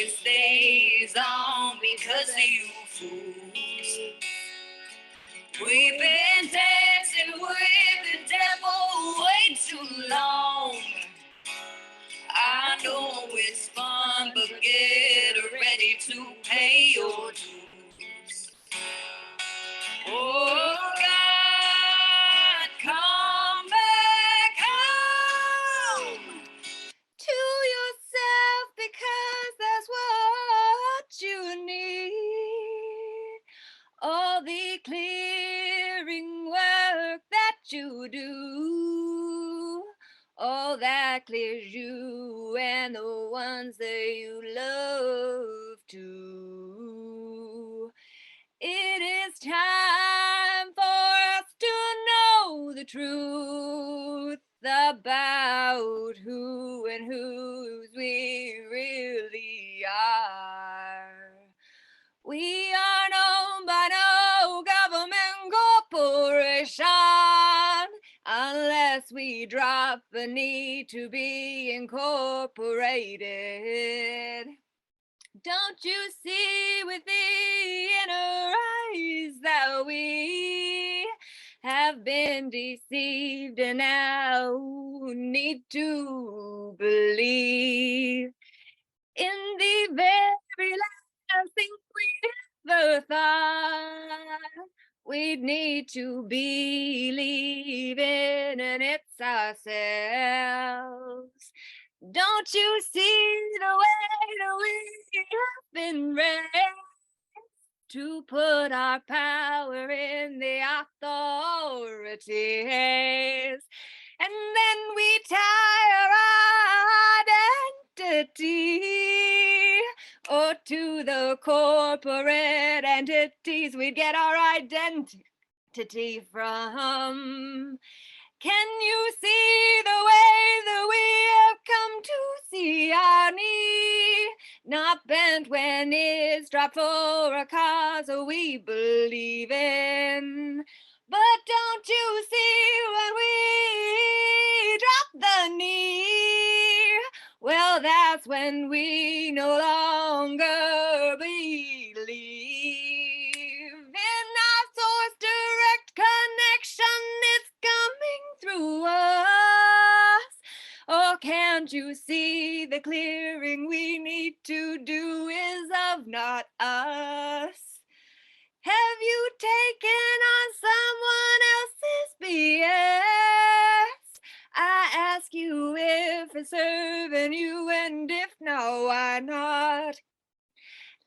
it stays on because of you fools. We've been dancing with the devil way too long. I know it's fun, but get ready to pay your dues. Oh God, come back home to yourself, because that's what you need. All the clearing work that you do, all that clears you and the ones that you love too. It is time for us to know the truth about who and whose we really are. We are known by no government corporation unless we drop the need to be incorporated. Don't you see with the inner eyes that we have been deceived and now need to believe in the very last thing we ever thought we'd need to believe in, and it's ourselves. Don't you see the way that we have been raised to put our power in the authorities, and then we tie our identity to the corporate entities we get our identity from. Can you see the way that we have come to see our need? Not bent when it's dropped for a cause we believe in. But don't you see when we drop the knee? Well, that's when we no longer believe in our source direct connection. It's coming through us. Oh, can't you see the clearing we need to do is of not us? Have you taken on someone else's BS? I ask you if it's serving you, and if no, why not?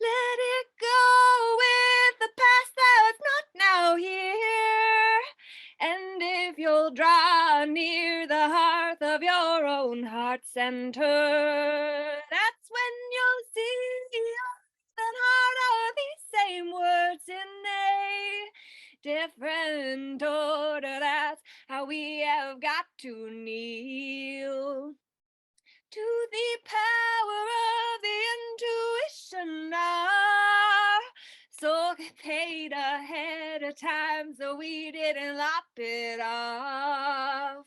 Let it go with the past that's not now here. And if you'll draw near the hearth of your own heart center, that's when you'll see the heart are these same words in a different order. That's how we have got to kneel to the power of the intuition now. So paid ahead of time so we didn't lop it off.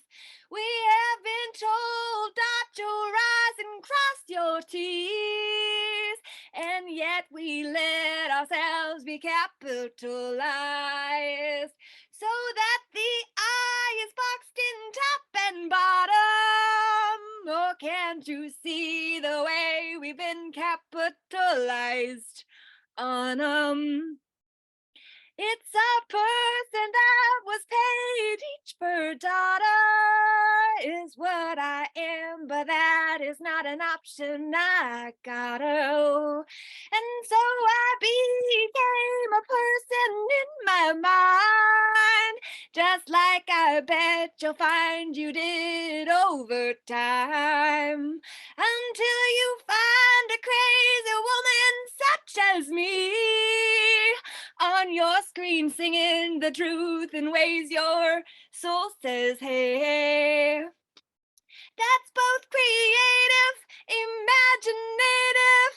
We have been told dot your I's and cross your T's, and yet we let ourselves be capitalized so that the I is boxed in top and bottom. Oh, can't you see the way we've been capitalized on? It's a person that was paid each per daughter is what I am, but that is not an option. I gotta. And so I became a person in my mind, just like I bet you'll find you did over time, until you find a crazy woman such as me on your screen singing the truth in ways your soul says, hey. That's both creative, imaginative,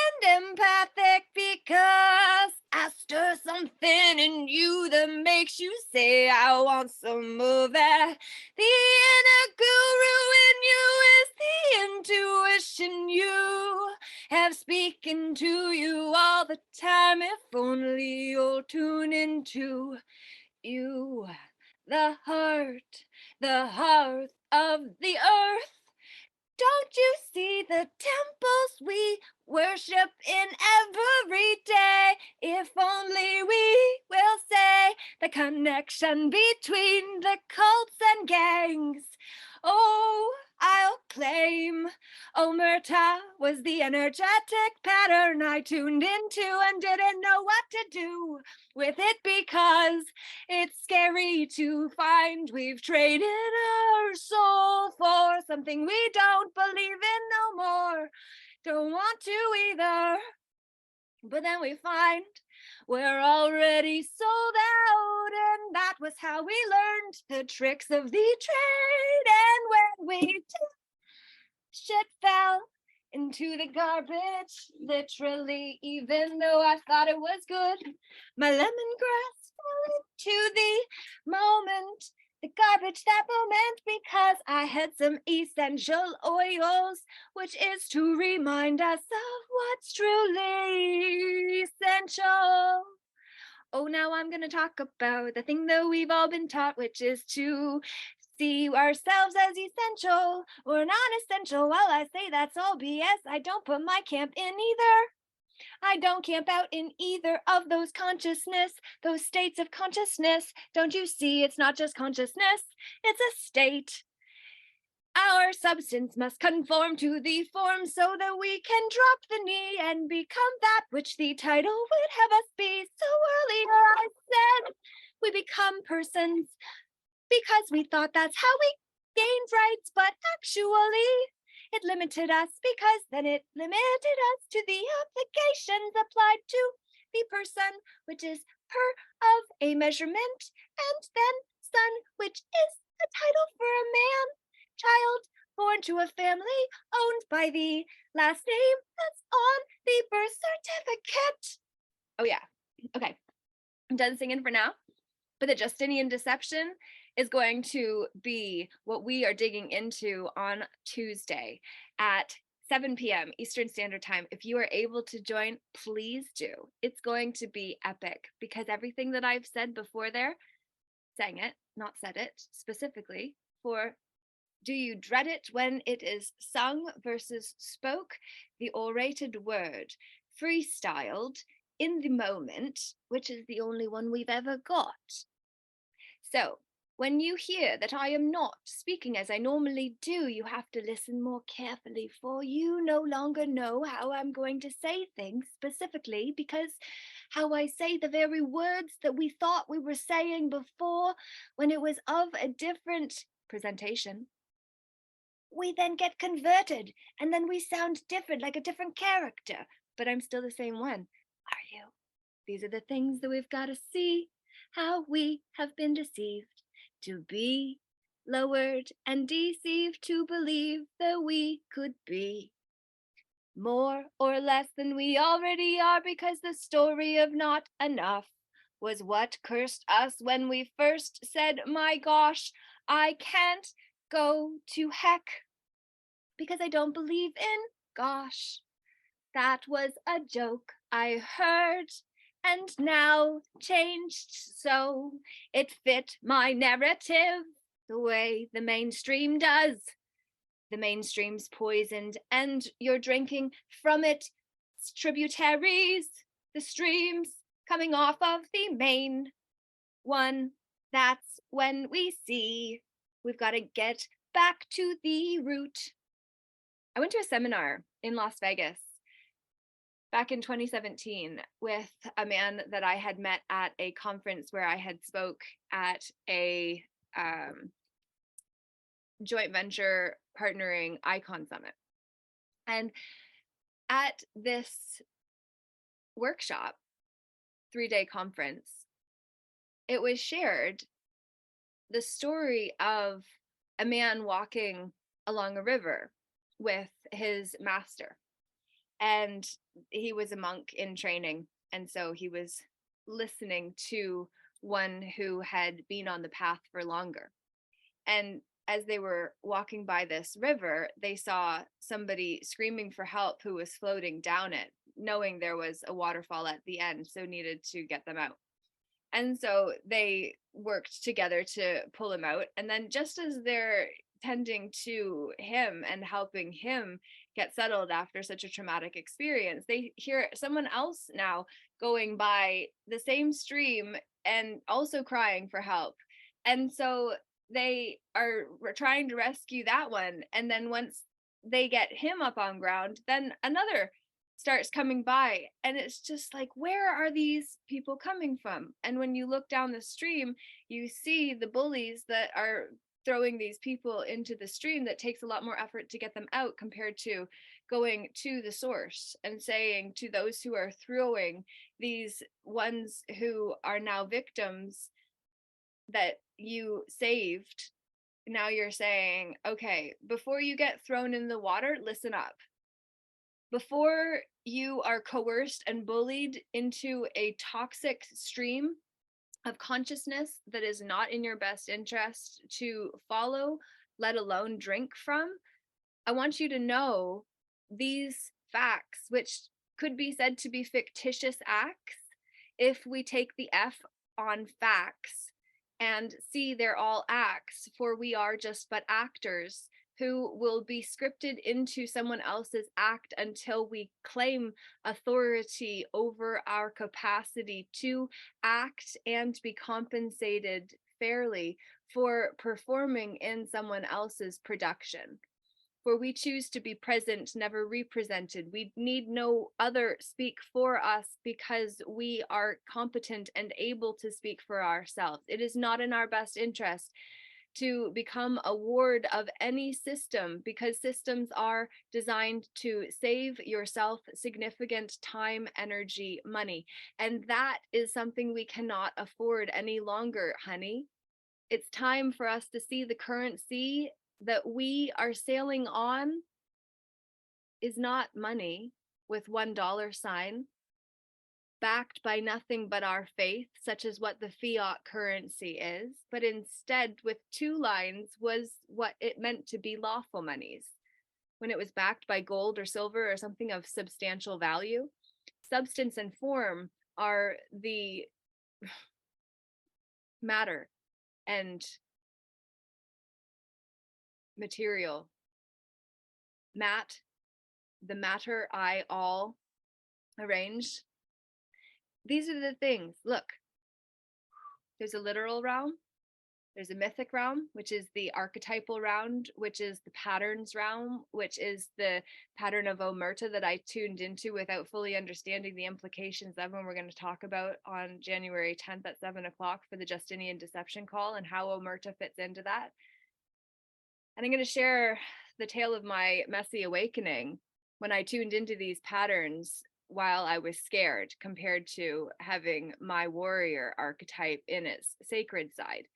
and empathic, because I stir something in you that makes you say, I want some of that. The inner guru in you is the intuition you have speaking to you all the time. If only you'll tune into you, the heart of the earth. Don't you see the temples we worship in every day? If only we will say the connection between the cults and gangs. Oh, I'll claim Omerta was the energetic pattern I tuned into and didn't know what to do with it, because it's scary to find we've traded our soul for something we don't believe in no more. Don't want to either. But then we find we're already sold out, and that was how we learned the tricks of the trade. And when we shit fell into the garbage, literally, even though I thought it was good, my lemongrass fell into the moment, the garbage that moment, because I had some essential oils, which is to remind us of what's truly essential. Oh, now I'm going to talk about the thing that we've all been taught, which is to see ourselves as essential or non-essential. Well, I say that's all BS. I don't put my camp in either. I don't camp out in either of those consciousness, those states of consciousness. Don't you see? It's not just consciousness, it's a state. Our substance must conform to the form so that we can drop the knee and become that which the title would have us be. So earlier I said we become persons because we thought that's how we gained rights, but actually it limited us, because then it limited us to the obligations applied to the person, which is per of a measurement, and then son, which is a title for a man, child born to a family owned by the last name that's on the birth certificate. Oh yeah, okay, I'm done singing for now. But the Justinian deception is going to be what we are digging into on Tuesday at 7 p.m. Eastern Standard Time. If you are able to join, please do. It's going to be epic, because everything that I've said before there, sang it, not said it, specifically for do you dread it when it is sung versus spoke, the orated word, freestyled in the moment, which is the only one we've ever got. So, when you hear that I am not speaking as I normally do, you have to listen more carefully, for you no longer know how I'm going to say things specifically, because how I say the very words that we thought we were saying before when it was of a different presentation, we then get converted and then we sound different, like a different character, but I'm still the same one. Are you? These are the things that we've got to see, how we have been deceived, to be lowered and deceived to believe that we could be more or less than we already are, because the story of not enough was what cursed us when we first said, my gosh, I can't go to heck because I don't believe in gosh. That was a joke I heard and now changed so it fit my narrative the way the mainstream does. The mainstream's poisoned and you're drinking from its tributaries, the streams coming off of the main one. That's when we see we've got to get back to the root. I went to a seminar in Las Vegas back in 2017 with a man that I had met at a conference where I had spoke at a joint venture partnering icon summit. And at this workshop, 3-day conference, it was shared the story of a man walking along a river with his master. And he was a monk in training. And so he was listening to one who had been on the path for longer. And as they were walking by this river, they saw somebody screaming for help who was floating down it, knowing there was a waterfall at the end, so needed to get them out. And so they worked together to pull him out. And then, just as they're tending to him and helping him get settled after such a traumatic experience, they hear someone else now going by the same stream and also crying for help. And so they are trying to rescue that one. And then, once they get him up on ground, then another starts coming by, and it's just like, where are these people coming from? And when you look down the stream, you see the bullies that are throwing these people into the stream. That takes a lot more effort to get them out compared to going to the source and saying to those who are throwing these ones who are now victims that you saved, now you're saying, okay, before you get thrown in the water, listen up. Before you are coerced and bullied into a toxic stream of consciousness that is not in your best interest to follow, let alone drink from, I want you to know these facts, which could be said to be fictitious acts, if we take the F on facts and see they're all acts, for we are just but actors who will be scripted into someone else's act until we claim authority over our capacity to act and be compensated fairly for performing in someone else's production. For we choose to be present, never represented. We need no other speak for us because we are competent and able to speak for ourselves. It is not in our best interest to become a ward of any system, because systems are designed to save yourself significant time, energy, money. And that is something we cannot afford any longer, honey. It's time for us to see the currency that we are sailing on is not money with $1 sign, backed by nothing but our faith, such as what the fiat currency is, but instead with two lines was what it meant to be lawful monies. When it was backed by gold or silver or something of substantial value, substance and form are the matter and material. The matter, I, all, arranged. These are the things. Look, there's a literal realm, there's a mythic realm, which is the archetypal realm, which is the patterns realm, which is the pattern of Omerta that I tuned into without fully understanding the implications of, when we're going to talk about on January 10th at 7 o'clock for the Justinian Deception Call and how Omerta fits into that. And I'm going to share the tale of my messy awakening when I tuned into these patterns while I was scared, compared to having my warrior archetype in its sacred side.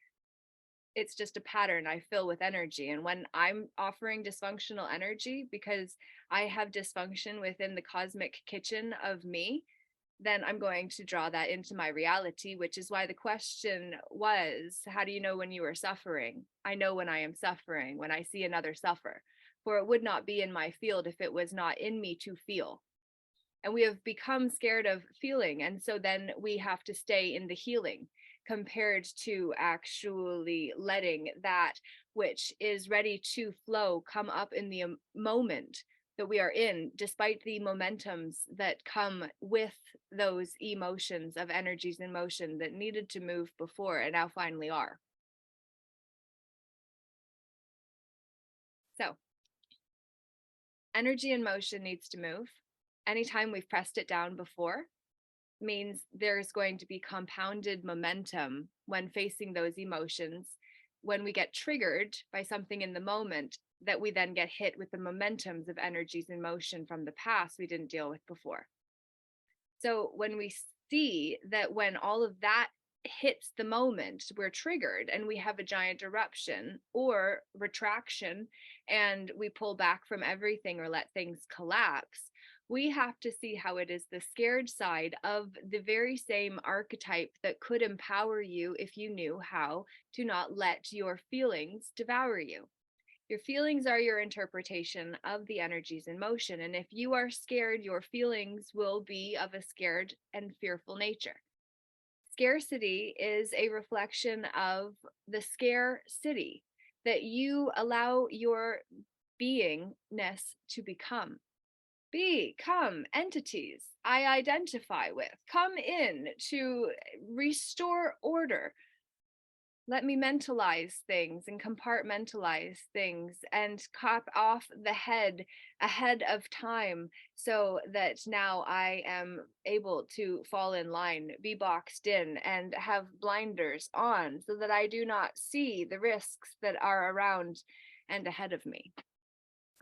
It's just a pattern I fill with energy. And when I'm offering dysfunctional energy because I have dysfunction within the cosmic kitchen of me, then I'm going to draw that into my reality, which is why the question was, how do you know when you are suffering? I know when I am suffering, when I see another suffer, for it would not be in my field if it was not in me to feel. And we have become scared of feeling. And so then we have to stay in the healing, compared to actually letting that which is ready to flow come up in the moment that we are in, despite the momentums that come with those emotions of energies in motion that needed to move before and now finally are. So, energy in motion needs to move. Anytime we've pressed it down before means there's going to be compounded momentum when facing those emotions, when we get triggered by something in the moment, that we then get hit with the momentums of energies in motion from the past we didn't deal with before. So when we see that when all of that hits the moment, we're triggered and we have a giant eruption or retraction and we pull back from everything or let things collapse, We have to see how it is the scared side of the very same archetype that could empower you if you knew how to not let your feelings devour you. Your feelings are your interpretation of the energies in motion. And if you are scared, your feelings will be of a scared and fearful nature. Scarcity is a reflection of the scare city that you allow your beingness to become entities I identify with, come in to restore order. Let me mentalize things and compartmentalize things and cop off the head ahead of time so that now I am able to fall in line, be boxed in, and have blinders on so that I do not see the risks that are around and ahead of me.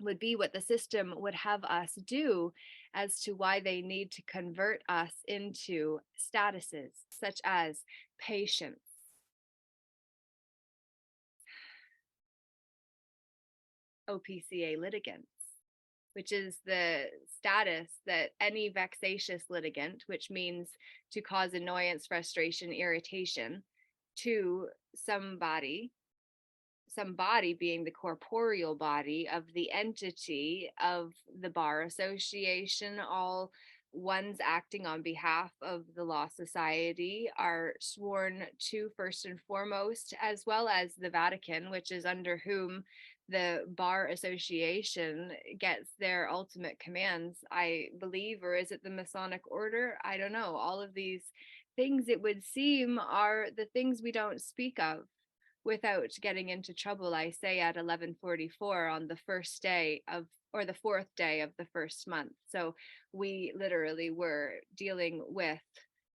Would be what the system would have us do as to why they need to convert us into statuses such as patience, OPCA litigants, which is the status that any vexatious litigant, which means to cause annoyance, frustration, irritation to somebody, some body being the corporeal body of the entity of the bar association, all ones acting on behalf of the law society are sworn to first and foremost, as well as the Vatican, which is under whom the bar association gets their ultimate commands, I believe. Or is it the Masonic order? I don't know. All of these things, it would seem, are the things we don't speak of without getting into trouble. I say at 11:44 on the first day of, or the fourth day of the first month. So we literally were dealing with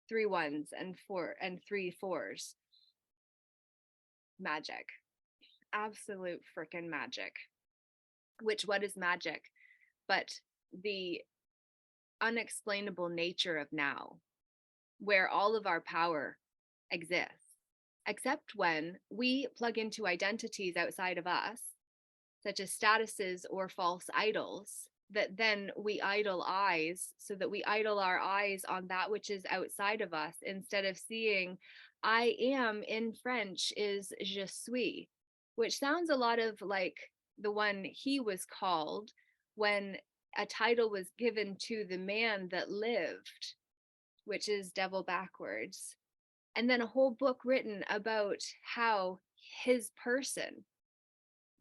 3 ones and 3 fours. Magic. Absolute freaking magic. Which, what is magic but the unexplainable nature of now, where all of our power exists, except when we plug into identities outside of us, such as statuses or false idols, that then we idolize, so that we idle our eyes on that which is outside of us, instead of seeing I am in French is je suis, which sounds a lot of like the one he was called when a title was given to the man that lived, which is devil backwards. And then a whole book written about how his person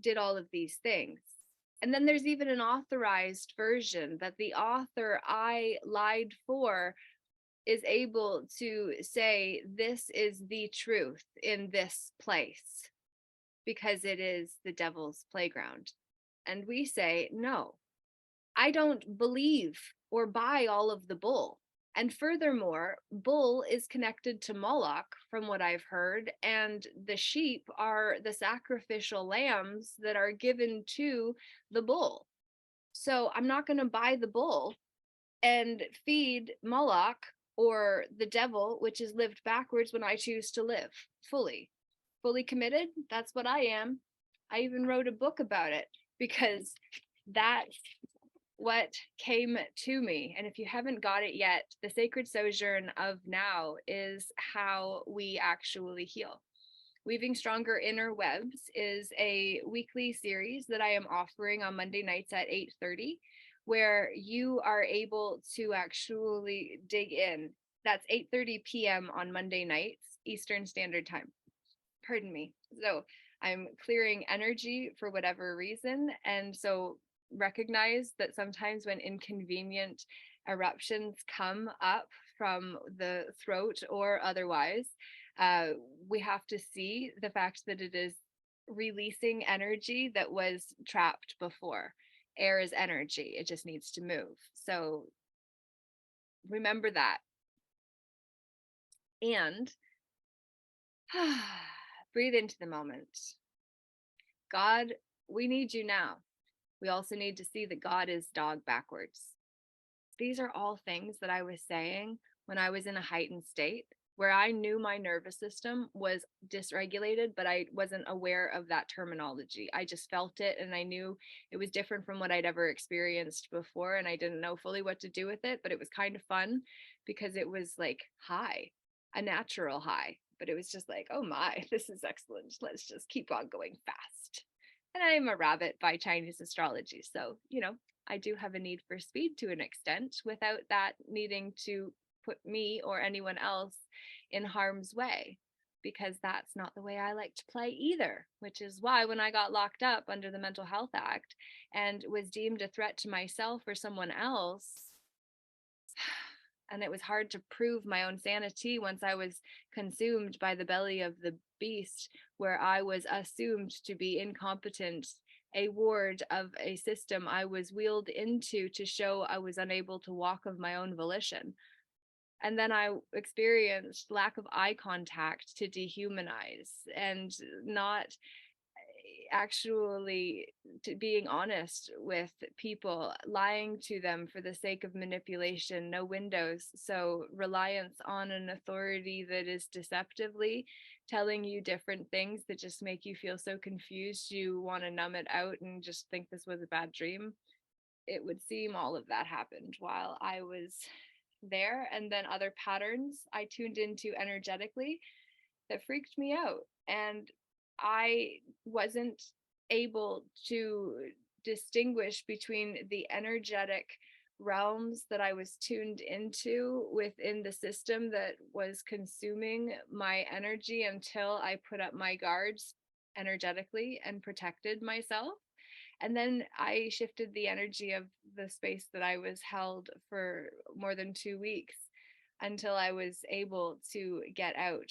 did all of these things. And then there's even an authorized version that the author I lied for is able to say, this is the truth in this place, because it is the devil's playground. And we say, no, I don't believe or buy all of the bull. And furthermore, bull is connected to Moloch, from what I've heard, and the sheep are the sacrificial lambs that are given to the bull. So I'm not going to buy the bull and feed Moloch or the devil, which is lived backwards, when I choose to live fully committed. That's what I am. I even wrote a book about it because that's what came to me. And if you haven't got it yet, the Sacred Sojourn of Now is how we actually heal. Weaving Stronger Inner Webs is a weekly series that I am offering on Monday nights at 8:30, where you are able to actually dig in. That's 8:30 p.m. on Monday nights, Eastern Standard Time. Pardon me. So I'm clearing energy for whatever reason. And so recognize that sometimes when inconvenient eruptions come up from the throat or otherwise, we have to see the fact that it is releasing energy that was trapped before. Air is energy, it just needs to move. So remember that. And breathe into the moment. God, we need you now. We also need to see that God is dog backwards. These are all things that I was saying when I was in a heightened state. where I knew my nervous system was dysregulated, but I wasn't aware of that terminology. I just felt it and I knew it was different from what I'd ever experienced before. And I didn't know fully what to do with it, but it was kind of fun because it was like high, a natural high. But it was just like, oh my, this is excellent. Let's just keep on going fast. And I'm a rabbit by Chinese astrology. So, I do have a need for speed to an extent without that needing to put me or anyone else in harm's way, because that's not the way I like to play either, which is why when I got locked up under the Mental Health Act and was deemed a threat to myself or someone else, and it was hard to prove my own sanity once I was consumed by the belly of the beast, where I was assumed to be incompetent, a ward of a system I was wheeled into to show I was unable to walk of my own volition. And then I experienced lack of eye contact to dehumanize and not actually to being honest with people, lying to them for the sake of manipulation, no windows. So reliance on an authority that is deceptively telling you different things that just make you feel so confused you want to numb it out and just think this was a bad dream. It would seem all of that happened while I was there. And then other patterns I tuned into energetically that freaked me out. And I wasn't able to distinguish between the energetic realms that I was tuned into within the system that was consuming my energy until I put up my guards energetically and protected myself. And then I shifted the energy of the space that I was held for more than 2 weeks until I was able to get out.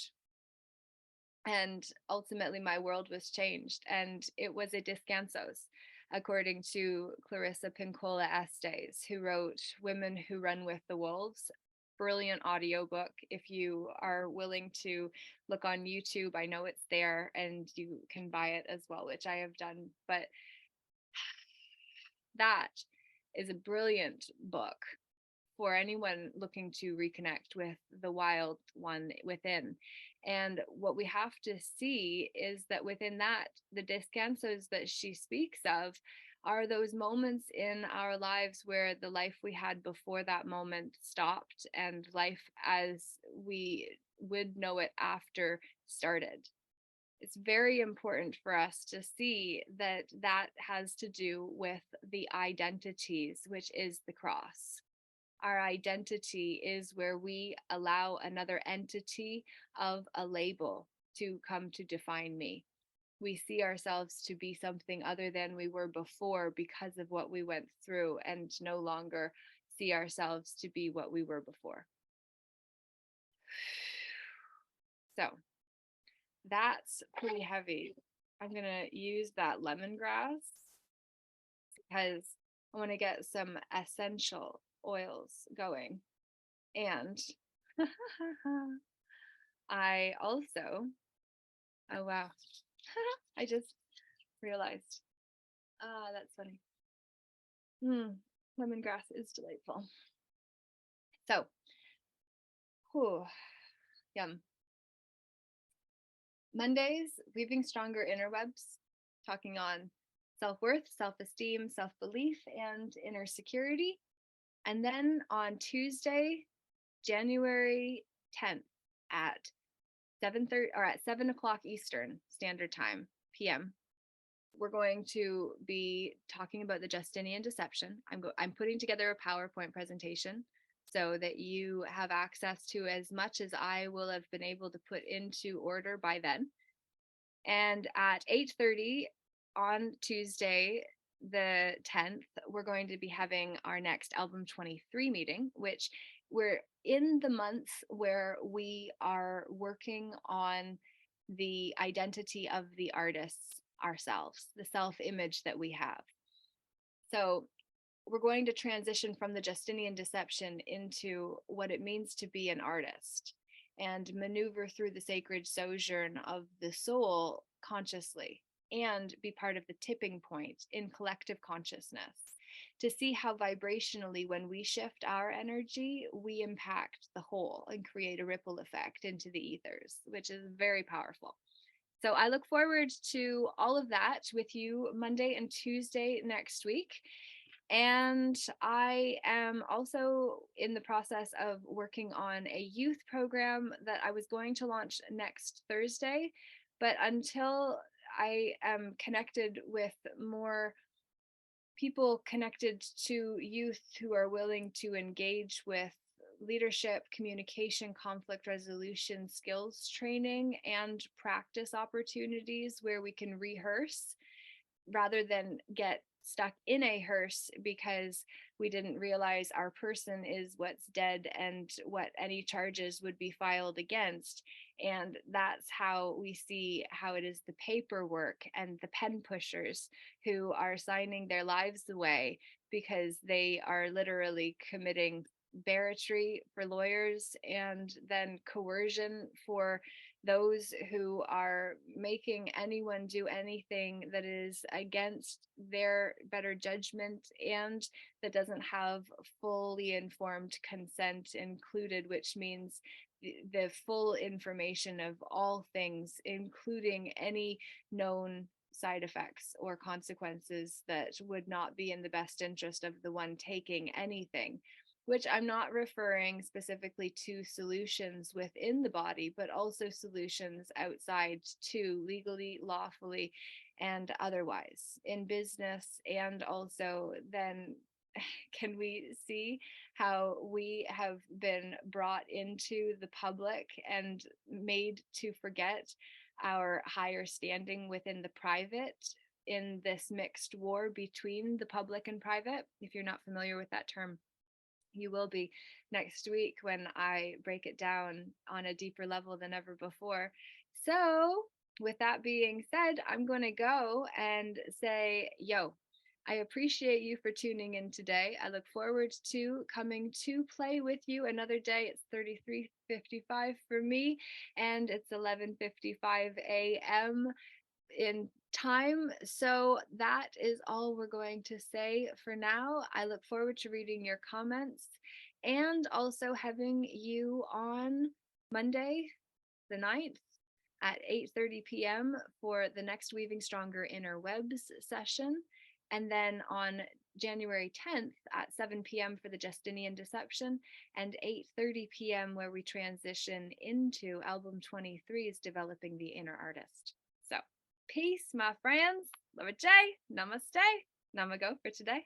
And ultimately, my world was changed. And it was a descansos, according to Clarissa Pinkola Estes, who wrote Women Who Run with the Wolves. Brilliant audiobook. If you are willing to look on YouTube, I know it's there and you can buy it as well, which I have done. But that is a brilliant book for anyone looking to reconnect with the wild one within. And what we have to see is that within that, the descansos that she speaks of are those moments in our lives where the life we had before that moment stopped and life as we would know it after started. It's very important for us to see that that has to do with the identities, which is the cross. Our identity is where we allow another entity of a label to come to define me. We see ourselves to be something other than we were before because of what we went through, and no longer see ourselves to be what we were before. So that's pretty heavy. I'm going to use that lemongrass because I want to get some essential oils going. And I also, oh wow, I just realized, that's funny. Lemongrass is delightful. So, yum. Mondays, weaving stronger interwebs, talking on self-worth, self-esteem, self-belief, and inner security. And then on Tuesday, January 10th at 7:30 or at 7 o'clock Eastern Standard Time, PM, we're going to be talking about the Justinian deception. I'm putting together a PowerPoint presentation so that you have access to as much as I will have been able to put into order by then. And at 8:30 on Tuesday, the 10th, we're going to be having our next Album 23 meeting, which we're in the month where we are working on the identity of the artists ourselves, the self-image that we have. So we're going to transition from the Justinian deception into what it means to be an artist and maneuver through the sacred sojourn of the soul consciously and be part of the tipping point in collective consciousness to see how vibrationally, when we shift our energy, we impact the whole and create a ripple effect into the ethers, which is very powerful. So I look forward to all of that with you Monday and Tuesday next week. And I am also in the process of working on a youth program that I was going to launch next Thursday. But until I am connected with more people connected to youth who are willing to engage with leadership, communication, conflict resolution, skills training, and practice opportunities where we can rehearse rather than get stuck in a hearse because we didn't realize our person is what's dead and what any charges would be filed against. And that's how we see how it is the paperwork and the pen pushers who are signing their lives away because they are literally committing barratry for lawyers and then coercion for those who are making anyone do anything that is against their better judgment and that doesn't have fully informed consent included, which means the full information of all things, including any known side effects or consequences that would not be in the best interest of the one taking anything, which I'm not referring specifically to solutions within the body, but also solutions outside too, legally, lawfully, and otherwise in business. And also then can we see how we have been brought into the public and made to forget our higher standing within the private in this mixed war between the public and private? If you're not familiar with that term, you will be next week when I break it down on a deeper level than ever before. So, with that being said, I'm going to go and say, yo, I appreciate you for tuning in today. I look forward to coming to play with you another day. It's 33:55 for me, and it's 11:55 a.m. in time. So that is all we're going to say for now. I look forward to reading your comments and also having you on Monday, the 9th at 8:30 p.m. for the next Weaving Stronger Inner Webs session. And then on January 10th at 7 p.m. for the Justinian Deception, and 8:30 p.m. where we transition into album 23's Developing the Inner Artist. So peace, my friends. Love a J. Namaste. Namago for today.